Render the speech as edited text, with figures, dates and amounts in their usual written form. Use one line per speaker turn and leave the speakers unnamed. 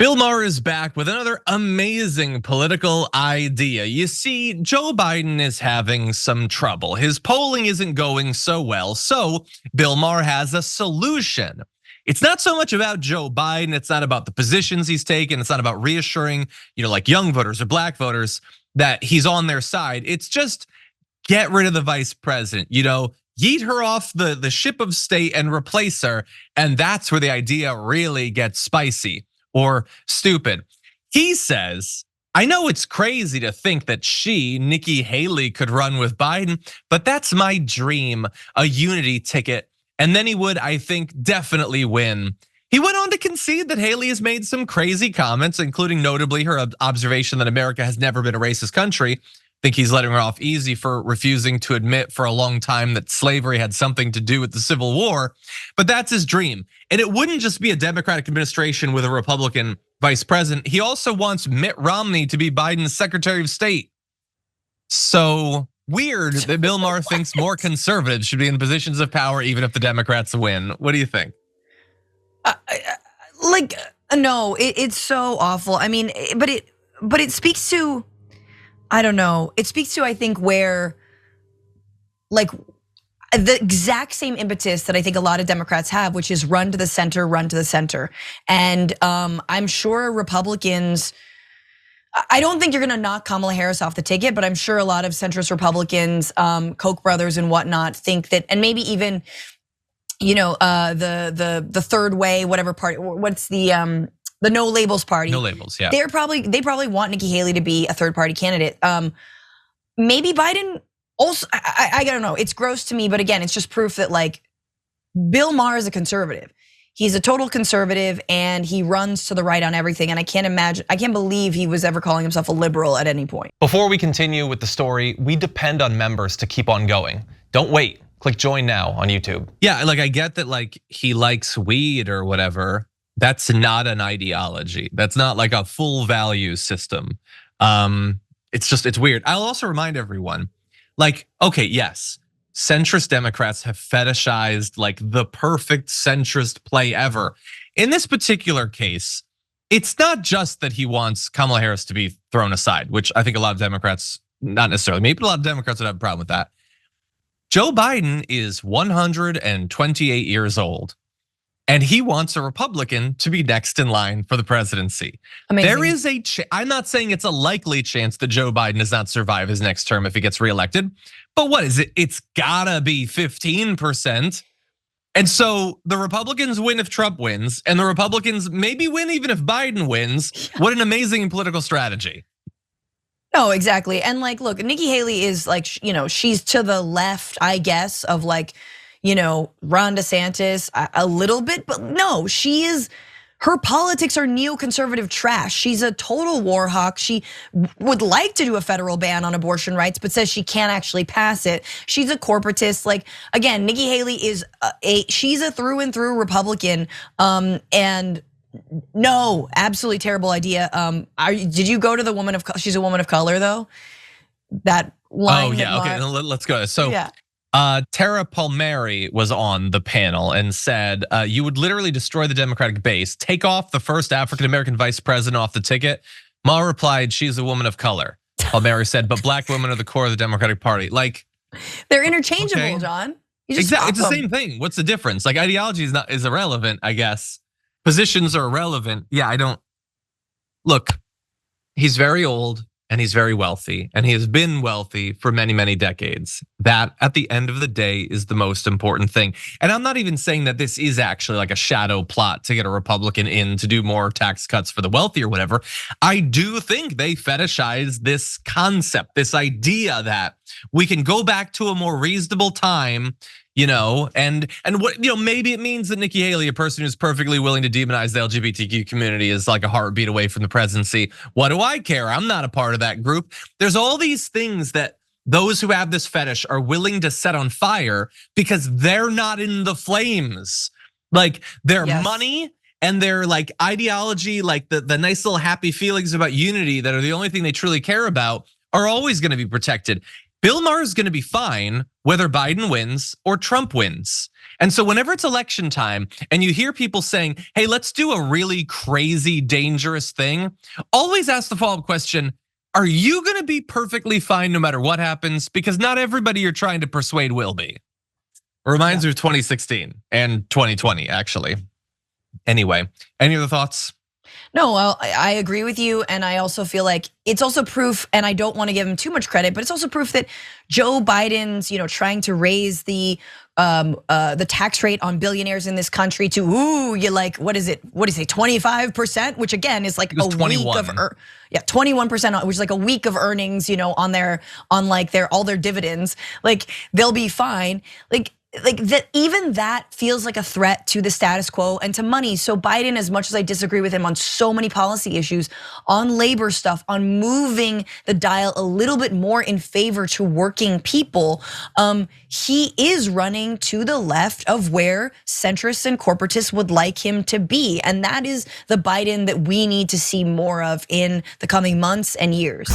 Bill Maher is back with another amazing political idea. You see, Joe Biden is having some trouble. His polling isn't going so well, so Bill Maher has a solution. It's not so much about Joe Biden, it's not about the positions he's taken, it's not about reassuring, like young voters or black voters that he's on their side. It's just get rid of the vice president, yeet her off the ship of state and replace her, and that's where the idea really gets spicy. Or stupid. He says, I know it's crazy to think that Nikki Haley, could run with Biden, but that's my dream, a unity ticket. And then he would, I think, definitely win. He went on to concede that Haley has made some crazy comments, including notably her observation that America has never been a racist country. I think he's letting her off easy for refusing to admit for a long time that slavery had something to do with the Civil War, but that's his dream. And it wouldn't just be a Democratic administration with a Republican vice president. He also wants Mitt Romney to be Biden's Secretary of State. So weird that Bill Maher thinks more conservatives should be in positions of power even if the Democrats win. What do you think?
No, it's so awful. I mean, but it speaks to, I don't know. It speaks to, I think, where the exact same impetus that I think a lot of Democrats have, which is run to the center, run to the center. And I'm sure Republicans, I don't think you're gonna knock Kamala Harris off the ticket, but I'm sure a lot of centrist Republicans, Koch brothers and whatnot, think that, and maybe even, the third way, whatever party, what's the no labels party.
No labels, yeah.
They probably want Nikki Haley to be a third party candidate. Maybe Biden also, I don't know. It's gross to me, but again, it's just proof that Bill Maher is a conservative. He's a total conservative and he runs to the right on everything. And I can't believe he was ever calling himself a liberal at any point.
Before we continue with the story, we depend on members to keep on going. Don't wait, click join now on YouTube.
Yeah, I get that he likes weed or whatever. That's not an ideology. That's not a full value system. It's weird. I'll also remind everyone, okay, yes, centrist Democrats have fetishized the perfect centrist play ever. In this particular case, it's not just that he wants Kamala Harris to be thrown aside, which I think a lot of Democrats, not necessarily me, but a lot of Democrats would have a problem with that. Joe Biden is 128 years old. And he wants a Republican to be next in line for the presidency.
Amazing.
There is I'm not saying it's a likely chance that Joe Biden does not survive his next term if he gets reelected. But what is it? It's gotta be 15%. And so the Republicans win if Trump wins, and the Republicans maybe win even if Biden wins. What an amazing political strategy.
No, exactly. And look, Nikki Haley is she's to the left, I guess, of Ron DeSantis a little bit, but no, her politics are neoconservative trash. She's a total war hawk. She would like to do a federal ban on abortion rights, but says she can't actually pass it. She's a corporatist. Again, Nikki Haley is she's a through and through Republican. And no, absolutely terrible idea. Did you go to the woman of color? She's a woman of color though. That line.
Oh yeah, okay, let's go. So yeah. Tara Palmieri was on the panel and said, you would literally destroy the Democratic base, take off the first African-American vice president off the ticket. Maher replied, she's a woman of color. Palmieri said, but black women are the core of the Democratic Party.
They're interchangeable, okay. John.
Exactly, it's the same thing. What's the difference? Ideology is irrelevant, I guess. Positions are irrelevant. Yeah, look, he's very old. And he's very wealthy, and he has been wealthy for many, many decades. That, at the end of the day, is the most important thing. And I'm not even saying that this is actually a shadow plot to get a Republican in to do more tax cuts for the wealthy or whatever. I do think they fetishize this concept, this idea that we can go back to a more reasonable time, and what, maybe it means that Nikki Haley, a person who's perfectly willing to demonize the LGBTQ community, is a heartbeat away from the presidency. What do I care? I'm not a part of that group. There's all these things that those who have this fetish are willing to set on fire because they're not in the flames. Their money and their ideology, the nice little happy feelings about unity that are the only thing they truly care about are always gonna be protected. Bill Maher is gonna be fine whether Biden wins or Trump wins. And so whenever it's election time and you hear people saying, hey, let's do a really crazy, dangerous thing, always ask the follow-up question, are you gonna be perfectly fine no matter what happens? Because not everybody you're trying to persuade will be. Reminds me of 2016 and 2020, actually. Anyway, any other thoughts?
No, well, I agree with you, and I also feel like it's also proof, and I don't want to give him too much credit, but it's also proof that Joe Biden's, trying to raise the tax rate on billionaires in this country to you like, what is it? What do you say, 25%? Which again is like a
21.
week of 21%, which is like a week of earnings, on like all their dividends. Like they'll be fine. Like that, even that feels like a threat to the status quo and to money. So Biden, as much as I disagree with him on so many policy issues, on labor stuff, on moving the dial a little bit more in favor to working people, he is running to the left of where centrists and corporatists would like him to be. And that is the Biden that we need to see more of in the coming months and years.